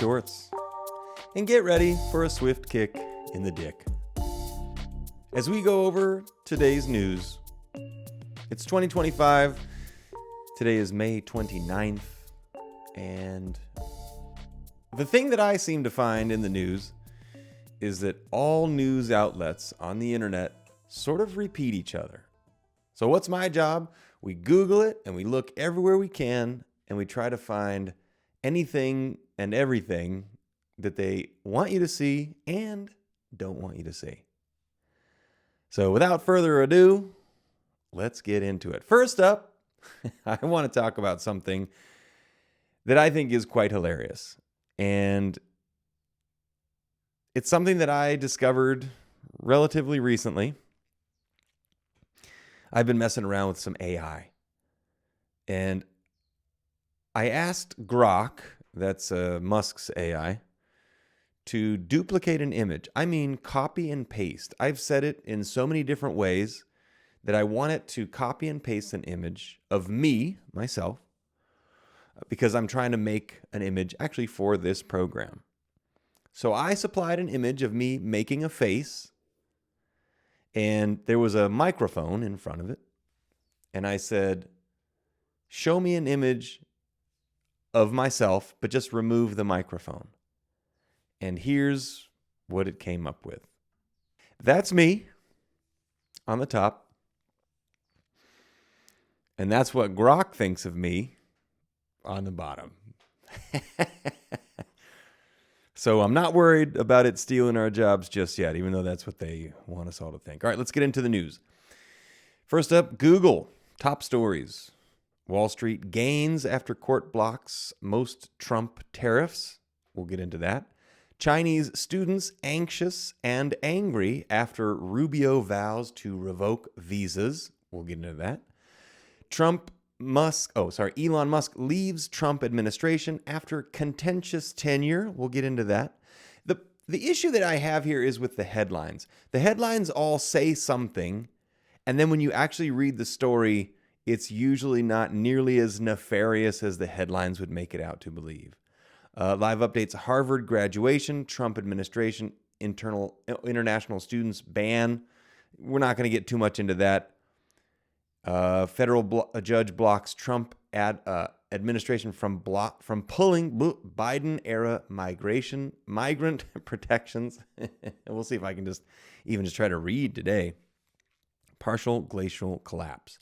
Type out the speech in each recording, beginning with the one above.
shorts and get ready for a swift kick in the dick. As we go over today's news, it's 2025. Today is May 29th. And the thing that I seem to find in the news is that all news outlets on the internet sort of repeat each other. So what's my job? We Google it and we look everywhere we can and we try to find anything and everything that they want you to see and don't want you to see. So without further ado, let's get into it. First up, I want to talk about something that I think is quite hilarious. And it's something that I discovered relatively recently. I've been messing around with some AI. And I asked Grok, that's Musk's AI, to duplicate an image. I mean, copy and paste. I've said it in so many different ways that I want it to copy and paste an image of me, myself, because I'm trying to make an image actually for this program. So I supplied an image of me making a face, and there was a microphone in front of it. And I said, show me an image of myself, but just remove the microphone. And here's what it came up with. That's me on the top. And that's what Grok thinks of me on the bottom. So I'm not worried about it stealing our jobs just yet, even though that's what they want us all to think. All right, let's get into the news. First up, Google. Top stories. Wall Street gains after court blocks most Trump tariffs. We'll get into that. Chinese students anxious and angry after Rubio vows to revoke visas. We'll get into that. Elon Musk leaves Trump administration after contentious tenure. We'll get into that. The issue that I have here is with the headlines. The headlines all say something, and then when you actually read the story, it's usually not nearly as nefarious as the headlines would make it out to believe. Live updates, Harvard graduation, Trump administration, international students ban. We're not going to get too much into that. Federal judge blocks Trump administration from pulling Biden era migrant protections. We'll see if I can just try to read today. Partial glacial collapse.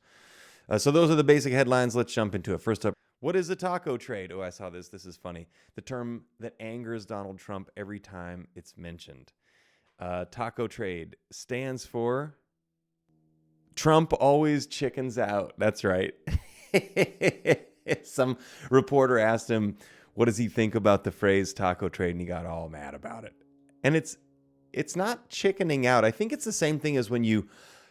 So those are the basic headlines. Let's jump into it. First up, what is a taco trade? Oh, I saw this. This is funny. The term that angers Donald Trump every time it's mentioned. Taco trade stands for Trump always chickens out. That's right. Some reporter asked him, what does he think about the phrase taco trade? And he got all mad about it. And it's not chickening out. I think it's the same thing as when you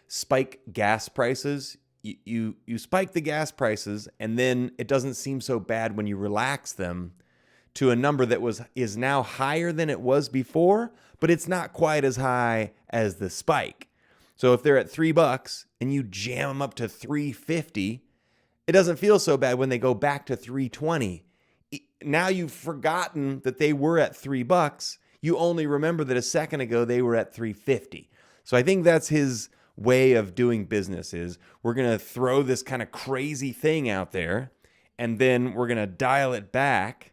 spike gas prices. You spike the gas prices, and then it doesn't seem so bad when you relax them to a number that is now higher than it was before, but it's not quite as high as the spike. So if they're at $3 and you jam them up to $3.50, it doesn't feel so bad when they go back to $3.20. Now you've forgotten that they were at $3. You only remember that a second ago they were at $3.50. So I think that's his way of doing business is we're going to throw this kind of crazy thing out there and then we're going to dial it back.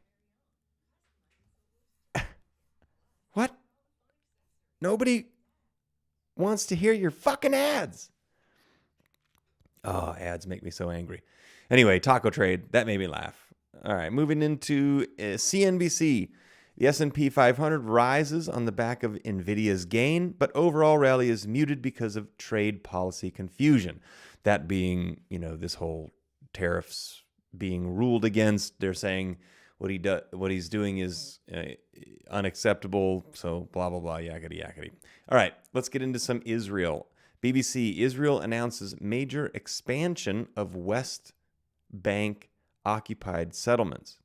What? Nobody wants to hear your fucking ads. Oh, ads make me so angry. Anyway, taco trade, that made me laugh. All right, moving into CNBC. The S&P 500 rises on the back of Nvidia's gain, but overall rally is muted because of trade policy confusion. That being, this whole tariffs being ruled against. They're saying what he's doing is unacceptable. So blah blah blah, yakety yakety. All right, let's get into some Israel. BBC: Israel announces major expansion of West Bank occupied settlements.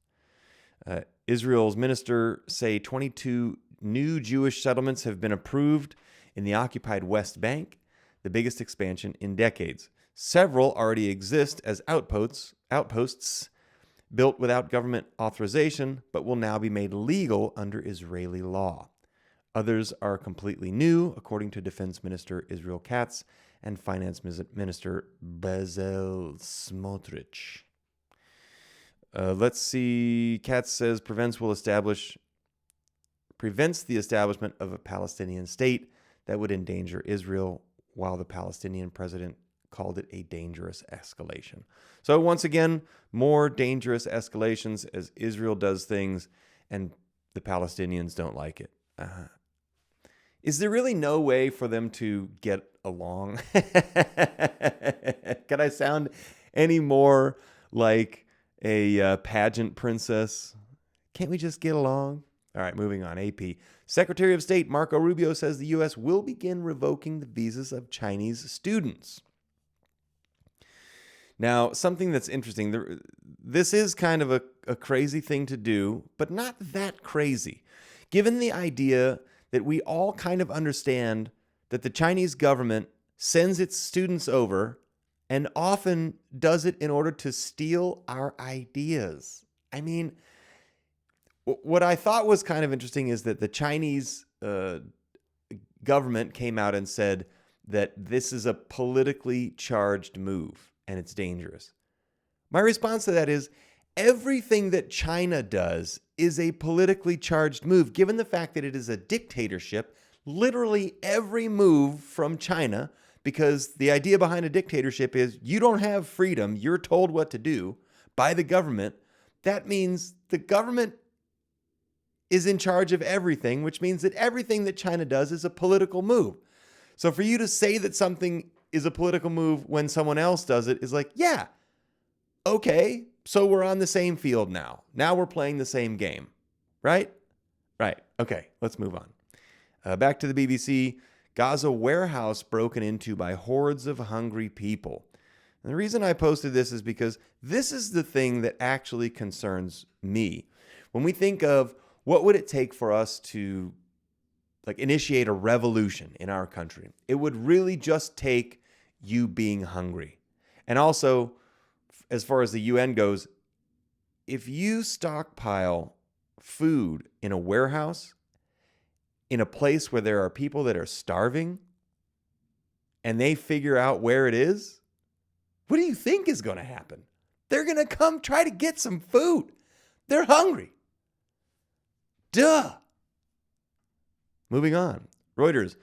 Israel's minister say 22 new Jewish settlements have been approved in the occupied West Bank, the biggest expansion in decades. Several already exist as outposts built without government authorization, but will now be made legal under Israeli law. Others are completely new, according to Defense Minister Israel Katz and Finance Minister Bezalel Smotrich. Let's see. Katz says prevents the establishment of a Palestinian state that would endanger Israel, while the Palestinian president called it a dangerous escalation. So once again, more dangerous escalations as Israel does things and the Palestinians don't like it. Is there really no way for them to get along? Can I sound any more like a pageant princess? Can't we just get along? All right, moving on. AP. Secretary of State Marco Rubio says the U.S. will begin revoking the visas of Chinese students. Now, something that's interesting, this is kind of a crazy thing to do, but not that crazy. Given the idea that we all kind of understand that the Chinese government sends its students over and often does it in order to steal our ideas. I mean, what I thought was kind of interesting is that the Chinese government came out and said that this is a politically charged move and it's dangerous. My response to that is everything that China does is a politically charged move, given the fact that it is a dictatorship. Literally every move from China, because the idea behind a dictatorship is you don't have freedom, you're told what to do by the government. That means the government is in charge of everything, which means that everything that China does is a political move. So for you to say that something is a political move when someone else does it is like, yeah, okay, so we're on the same field now. Now we're playing the same game, right? Right. Okay, let's move on. Back to the BBC. Gaza warehouse broken into by hordes of hungry people. And the reason I posted this is because this is the thing that actually concerns me. When we think of what would it take for us to initiate a revolution in our country, it would really just take you being hungry. And also, as far as the UN goes, if you stockpile food in a warehouse, in a place where there are people that are starving, and they figure out where it is, what do you think is going to happen? They're going to come try to get some food. They're hungry. Duh. Moving on. Reuters.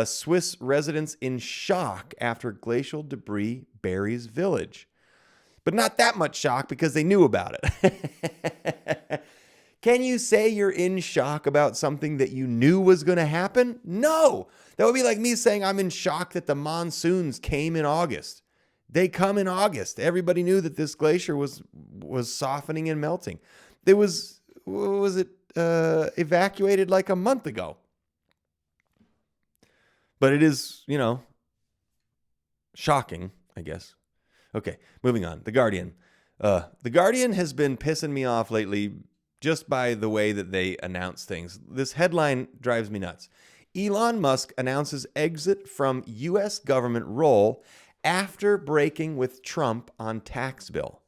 Swiss residents in shock after glacial debris buries village. But not that much shock because they knew about it. Can you say you're in shock about something that you knew was going to happen? No. That would be like me saying I'm in shock that the monsoons came in August. They come in August. Everybody knew that this glacier was softening and melting. It was evacuated like a month ago. But it is, shocking, I guess. Okay, moving on. The Guardian. The Guardian has been pissing me off lately just by the way that they announce things. This headline drives me nuts. Elon Musk announces exit from U.S. government role after breaking with Trump on tax bill.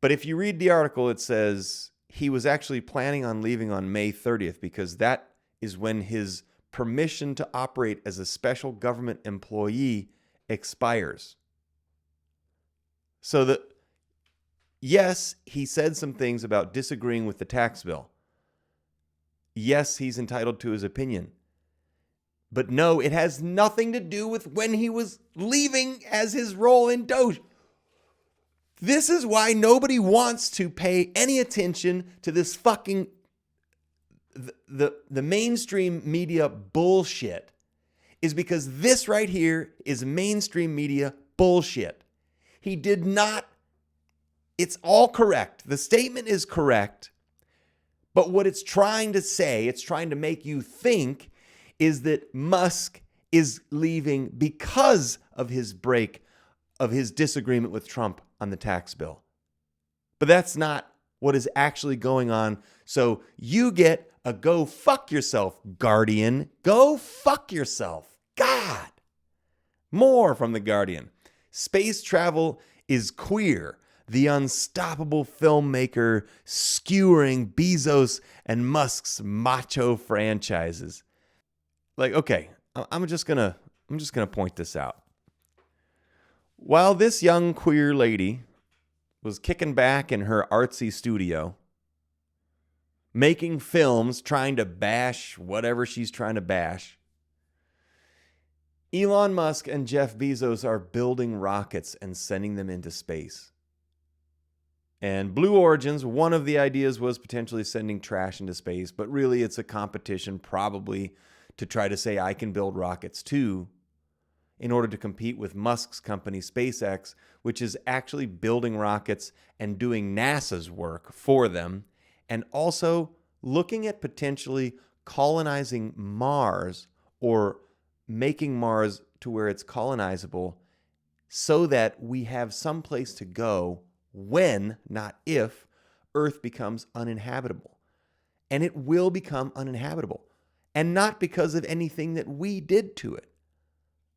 But if you read the article, it says he was actually planning on leaving on May 30th because that is when his permission to operate as a special government employee expires. So yes, he said some things about disagreeing with the tax bill. Yes, he's entitled to his opinion. But no, it has nothing to do with when he was leaving as his role in Doge. This is why nobody wants to pay any attention to this fucking the mainstream media bullshit, is because this right here is mainstream media bullshit. He did not. It's all correct. The statement is correct. But what it's trying to say, it's trying to make you think, is that Musk is leaving because of his break of his disagreement with Trump on the tax bill. But that's not what is actually going on. So you get a go fuck yourself, Guardian. Go fuck yourself. God. More from the Guardian. Space travel is queer. the unstoppable filmmaker skewering Bezos and Musk's macho franchises. Like, okay, I'm just gonna point this out. While this young queer lady was kicking back in her artsy studio, making films, trying to bash whatever she's trying to bash, Elon Musk and Jeff Bezos are building rockets and sending them into space. And Blue Origins, one of the ideas was potentially sending trash into space, but really it's a competition probably to try to say I can build rockets too, in order to compete with Musk's company SpaceX, which is actually building rockets and doing NASA's work for them, and also looking at potentially colonizing Mars or making Mars to where it's colonizable so that we have some place to go when, not if, Earth becomes uninhabitable. And it will become uninhabitable. And not because of anything that we did to it.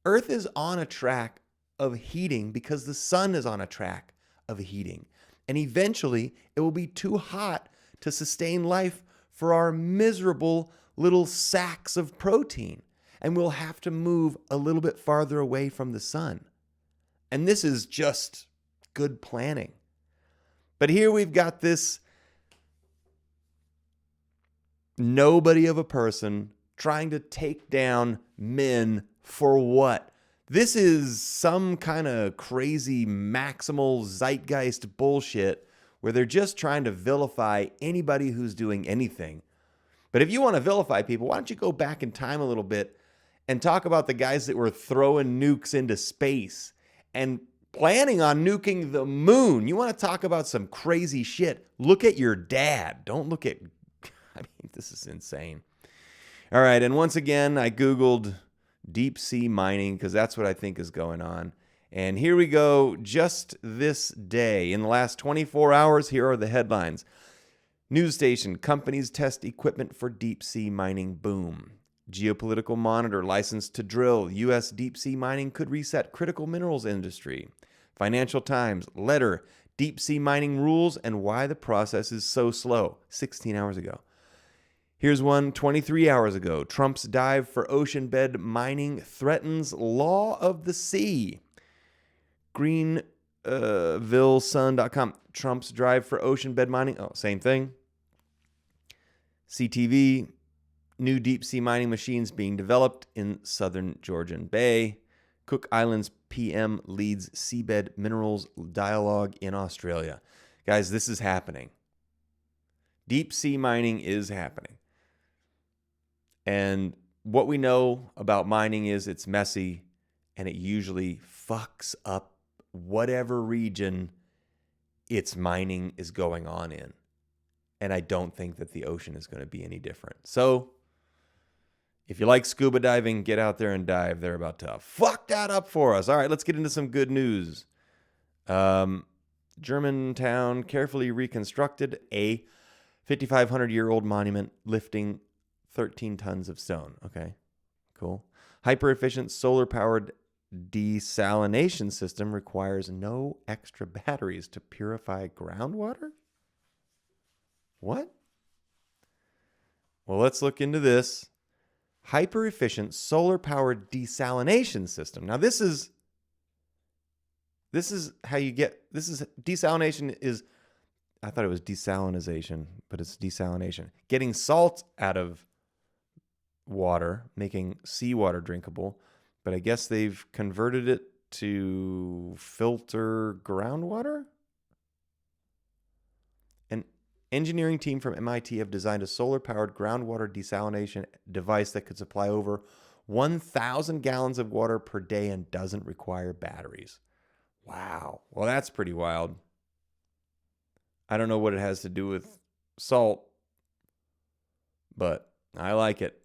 Earth is on a track of heating because the sun is on a track of heating. And eventually, it will be too hot to sustain life for our miserable little sacks of protein. And we'll have to move a little bit farther away from the sun. And this is just good planning. But here we've got this nobody of a person trying to take down men for what? This is some kind of crazy maximal zeitgeist bullshit where they're just trying to vilify anybody who's doing anything. But if you want to vilify people, why don't you go back in time a little bit and talk about the guys that were throwing nukes into space and planning on nuking the moon? You want to talk about some crazy shit? Look at your dad. Don't look at... I mean, this is insane. All right, and once again, I Googled deep sea mining because that's what I think is going on. And here we go, just this day. In the last 24 hours, here are the headlines. News station, companies test equipment for deep sea mining boom. Geopolitical monitor licensed to drill. U.S. deep sea mining could reset critical minerals industry. Financial Times, letter, deep sea mining rules and why the process is so slow. 16 hours ago. Here's one 23 hours ago. Trump's dive for ocean bed mining threatens law of the sea. GreenvilleSun.com. Trump's drive for ocean bed mining. Oh, same thing. CTV. New deep sea mining machines being developed in southern Georgian Bay. Cook Islands PM leads seabed minerals dialogue in Australia. Guys, this is happening. Deep sea mining is happening. And what we know about mining is it's messy and it usually fucks up whatever region its mining is going on in. And I don't think that the ocean is going to be any different. So if you like scuba diving, get out there and dive. They're about to fuck that up for us. All right, let's get into some good news. Germantown carefully reconstructed a 5,500-year-old monument lifting 13 tons of stone. Okay, cool. Hyper-efficient solar-powered desalination system requires no extra batteries to purify groundwater? What? Well, let's look into this. Hyper-efficient solar-powered desalination system. Now, this is how you get... Desalination is... I thought it was desalinization, but it's desalination. Getting salt out of water, making seawater drinkable, but I guess they've converted it to filter groundwater? An engineering team from MIT have designed a solar-powered groundwater desalination device that could supply over 1,000 gallons of water per day and doesn't require batteries. Wow. Well, that's pretty wild. I don't know what it has to do with salt, but I like it.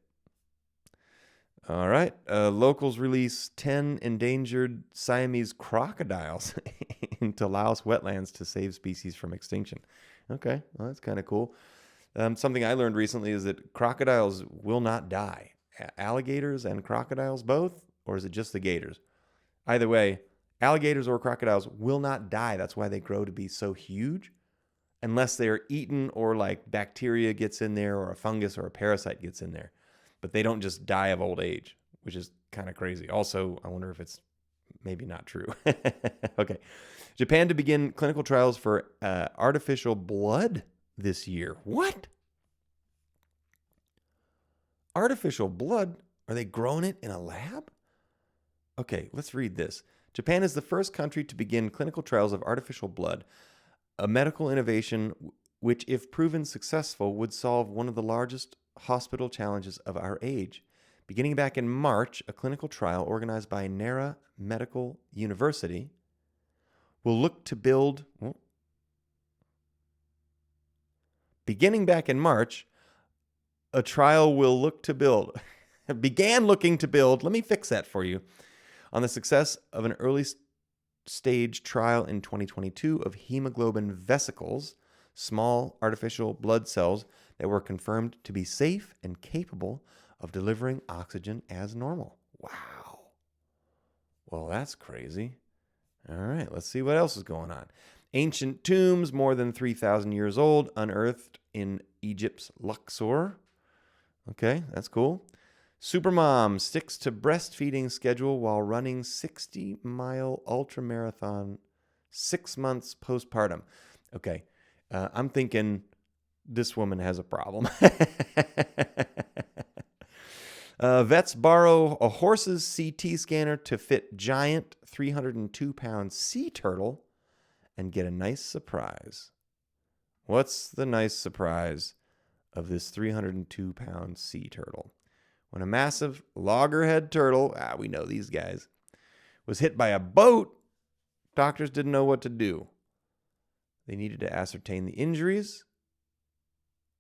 All right. Locals release 10 endangered Siamese crocodiles into Laos wetlands to save species from extinction. Okay. Well, that's kind of cool. Something I learned recently is that crocodiles will not die. Alligators and crocodiles both? Or is it just the gators? Either way, Alligators or crocodiles will not die. That's why they grow to be so huge, unless they're eaten or like bacteria gets in there or a fungus or a parasite gets in there. But they don't just die of old age, which is kind of crazy. Also, I wonder if it's maybe not true. Okay. Japan to begin clinical trials for artificial blood this year. What? Artificial blood? Are they growing it in a lab? Okay, let's read this. Japan is the first country to begin clinical trials of artificial blood, a medical innovation which, if proven successful, would solve one of the largest hospital challenges of our age. Beginning back in March, a clinical trial organized by Nara Medical University will look to build... Beginning back in March, a trial will look to build... began looking to build... Let me fix that for you. On the success of an early stage trial in 2022 of hemoglobin vesicles, small artificial blood cells that were confirmed to be safe and capable of delivering oxygen as normal. Wow. Well, that's crazy. All right, let's see what else is going on. Ancient tombs, more than 3,000 years old, unearthed in Egypt's Luxor. Okay, that's cool. Supermom sticks to breastfeeding schedule while running 60-mile ultramarathon 6 months postpartum. Okay, I'm thinking this woman has a problem. Vets borrow a horse's CT scanner to fit giant 302-pound sea turtle and get a nice surprise. What's the nice surprise of this 302-pound sea turtle? When a massive loggerhead turtle, we know these guys, was hit by a boat, doctors didn't know what to do. They needed to ascertain the injuries.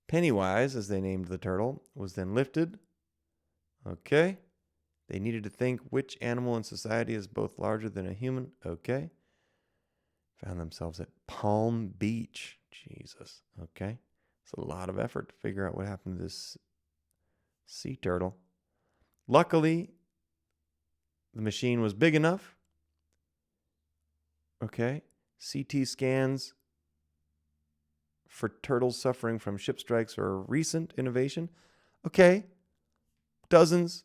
Pennywise, as they named the turtle, was then lifted. Okay. They needed to think which animal in society is both larger than a human. Okay. Found themselves at Palm Beach. Jesus. Okay. It's a lot of effort to figure out what happened to this sea turtle. Luckily, the machine was big enough. Okay. CT scans for turtles suffering from ship strikes are a recent innovation. Okay. Dozens.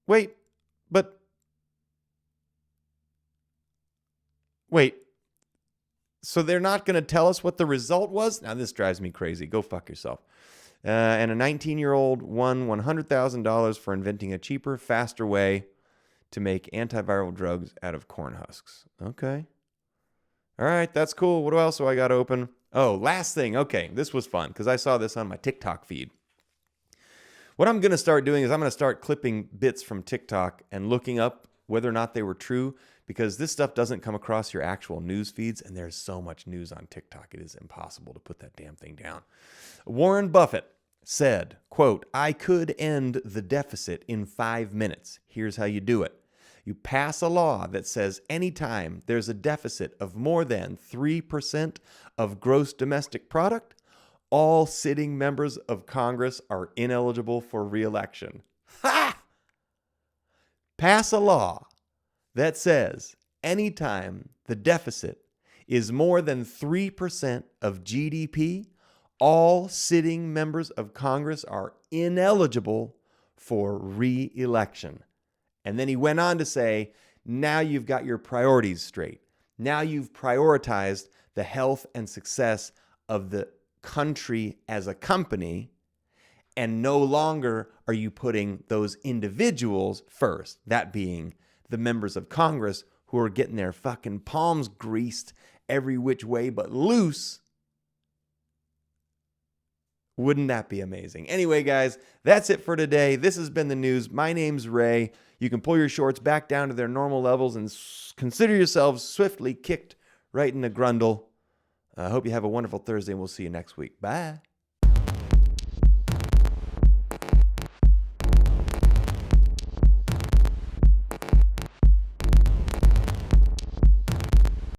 Wait. So they're not going to tell us what the result was? Now, this drives me crazy. Go fuck yourself. And a 19-year-old won $100,000 for inventing a cheaper, faster way to make antiviral drugs out of corn husks. Okay. All right, that's cool. What else do I got open? Oh, last thing. Okay, this was fun because I saw this on my TikTok feed. What I'm going to start doing is I'm going to start clipping bits from TikTok and looking up whether or not they were true, because this stuff doesn't come across your actual news feeds, and there's so much news on TikTok, it is impossible to put that damn thing down. Warren Buffett said, quote, "I could end the deficit in 5 minutes. Here's how you do it. You pass a law that says anytime there's a deficit of more than 3% of gross domestic product, all sitting members of Congress are ineligible for re-election." Ha! Pass a law that says anytime the deficit is more than 3% of GDP, all sitting members of Congress are ineligible for re-election. And then he went on to say, now you've got your priorities straight. Now you've prioritized the health and success of the country as a company, and no longer are you putting those individuals first, that being the members of Congress who are getting their fucking palms greased every which way but loose. Wouldn't that be amazing? Anyway, guys, that's it for today. This has been the news. My name's Ray. You can pull your shorts back down to their normal levels and consider yourselves swiftly kicked right in the grundle. I hope you have a wonderful Thursday, and we'll see you next week. Bye.